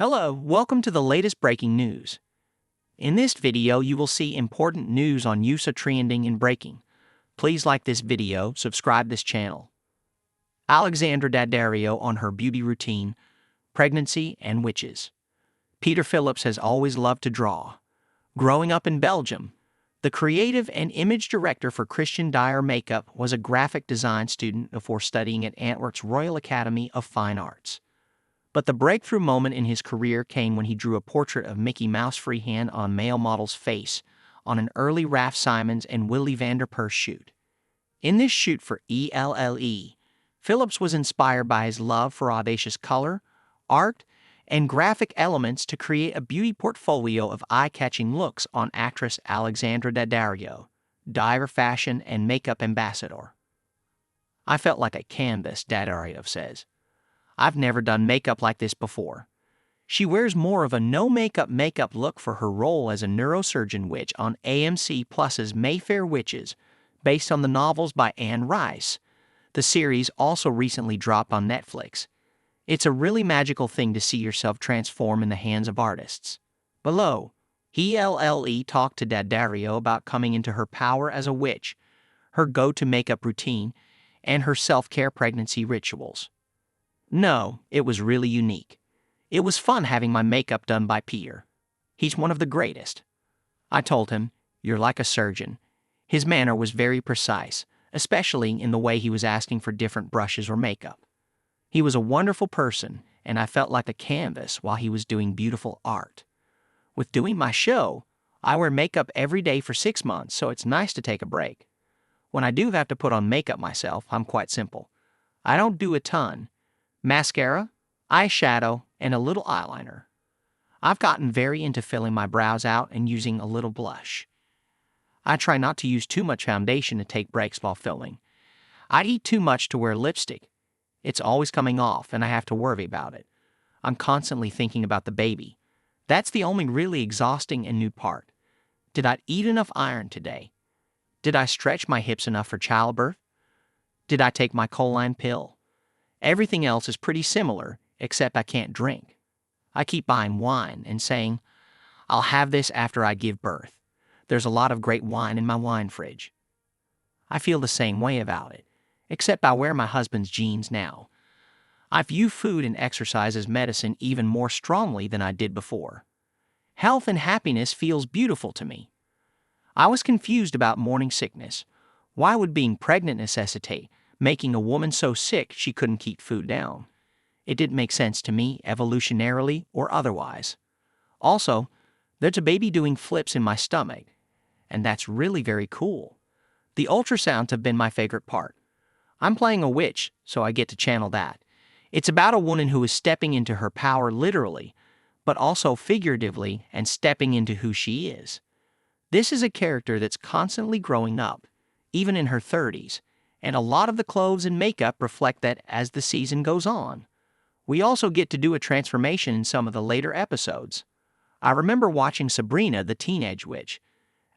Hello, welcome to the latest breaking news. In this video, you will see important news on USA trending and breaking. Please like this video, subscribe this channel. Alexandra Daddario on her beauty routine, pregnancy, and witches. Peter Phillips has always loved to draw. Growing up in Belgium, the creative and image director for Christian Dior makeup was a graphic design student before studying at Antwerp's Royal Academy of Fine Arts. But the breakthrough moment in his career came when he drew a portrait of Mickey Mouse freehand on male model's face on an early Raf Simons and Willy Vanderperre shoot. In this shoot for ELLE, Phillips was inspired by his love for audacious color, art, and graphic elements to create a beauty portfolio of eye-catching looks on actress Alexandra Daddario, diver fashion and makeup ambassador. "I felt like a canvas," Daddario says. "I've never done makeup like this before." She wears more of a no-makeup look for her role as a neurosurgeon witch on AMC Plus's Mayfair Witches, based on the novels by Anne Rice. The series also recently dropped on Netflix. It's a really magical thing to see yourself transform in the hands of artists. Below, ELLE talked to Daddario about coming into her power as a witch, her go-to makeup routine, and her self-care pregnancy rituals. "No, it was really unique. It was fun having my makeup done by Peter. He's one of the greatest." I told him, "You're like a surgeon." His manner was very precise, especially in the way he was asking for different brushes or makeup. He was a wonderful person, and I felt like a canvas while he was doing beautiful art. With doing my show, I wear makeup every day for 6 months, so it's nice to take a break. When I do have to put on makeup myself, I'm quite simple. I don't do a ton. Mascara, eyeshadow, and a little eyeliner. I've gotten very into filling my brows out and using a little blush. I try not to use too much foundation to take breaks while filming. I'd eat too much to wear lipstick. It's always coming off, and I have to worry about it. I'm constantly thinking about the baby. That's the only really exhausting and new part. Did I eat enough iron today? Did I stretch my hips enough for childbirth? Did I take my choline pill? Everything else is pretty similar, except I can't drink. I keep buying wine and saying, I'll have this after I give birth. There's a lot of great wine in my wine fridge. I feel the same way about it, except I wear my husband's jeans now. I view food and exercise as medicine even more strongly than I did before. Health and happiness feels beautiful to me. I was confused about morning sickness. Why would being pregnant necessitate making a woman so sick she couldn't keep food down? It didn't make sense to me, evolutionarily or otherwise. Also, there's a baby doing flips in my stomach, and that's really very cool. The ultrasounds have been my favorite part. I'm playing a witch, so I get to channel that. It's about a woman who is stepping into her power literally, but also figuratively and stepping into who she is. This is a character that's constantly growing up, even in her 30s, and a lot of the clothes and makeup reflect that as the season goes on. We also get to do a transformation in some of the later episodes. I remember watching Sabrina the Teenage Witch.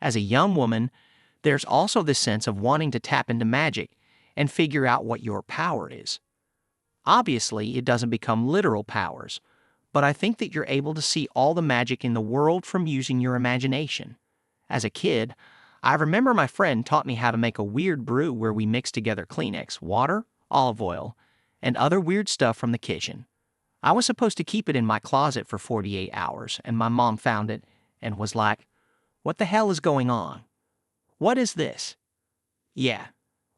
As a young woman, there's also this sense of wanting to tap into magic and figure out what your power is. Obviously, it doesn't become literal powers, but I think that you're able to see all the magic in the world from using your imagination. As a kid, I remember my friend taught me how to make a weird brew where we mixed together Kleenex, water, olive oil, and other weird stuff from the kitchen. I was supposed to keep it in my closet for 48 hours, and my mom found it and was like, "What the hell is going on? What is this?" Yeah,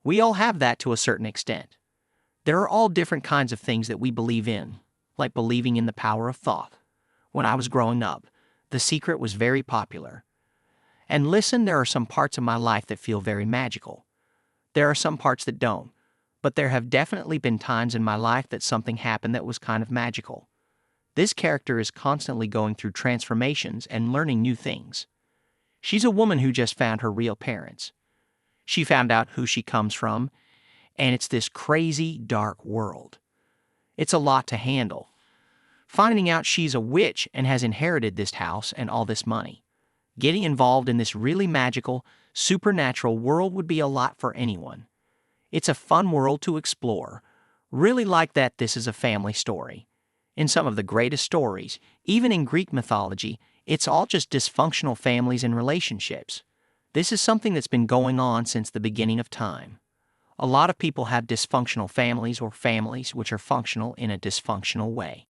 we all have that to a certain extent. There are all different kinds of things that we believe in, like believing in the power of thought. When I was growing up, The Secret was very popular. And listen, there are some parts of my life that feel very magical. There are some parts that don't, but there have definitely been times in my life that something happened that was kind of magical. This character is constantly going through transformations and learning new things. She's a woman who just found her real parents. She found out who she comes from, and it's this crazy, dark world. It's a lot to handle. Finding out she's a witch and has inherited this house and all this money. Getting involved in this really magical, supernatural world would be a lot for anyone. It's a fun world to explore. Really like that this is a family story. In some of the greatest stories, even in Greek mythology, it's all just dysfunctional families and relationships. This is something that's been going on since the beginning of time. A lot of people have dysfunctional families or families which are functional in a dysfunctional way.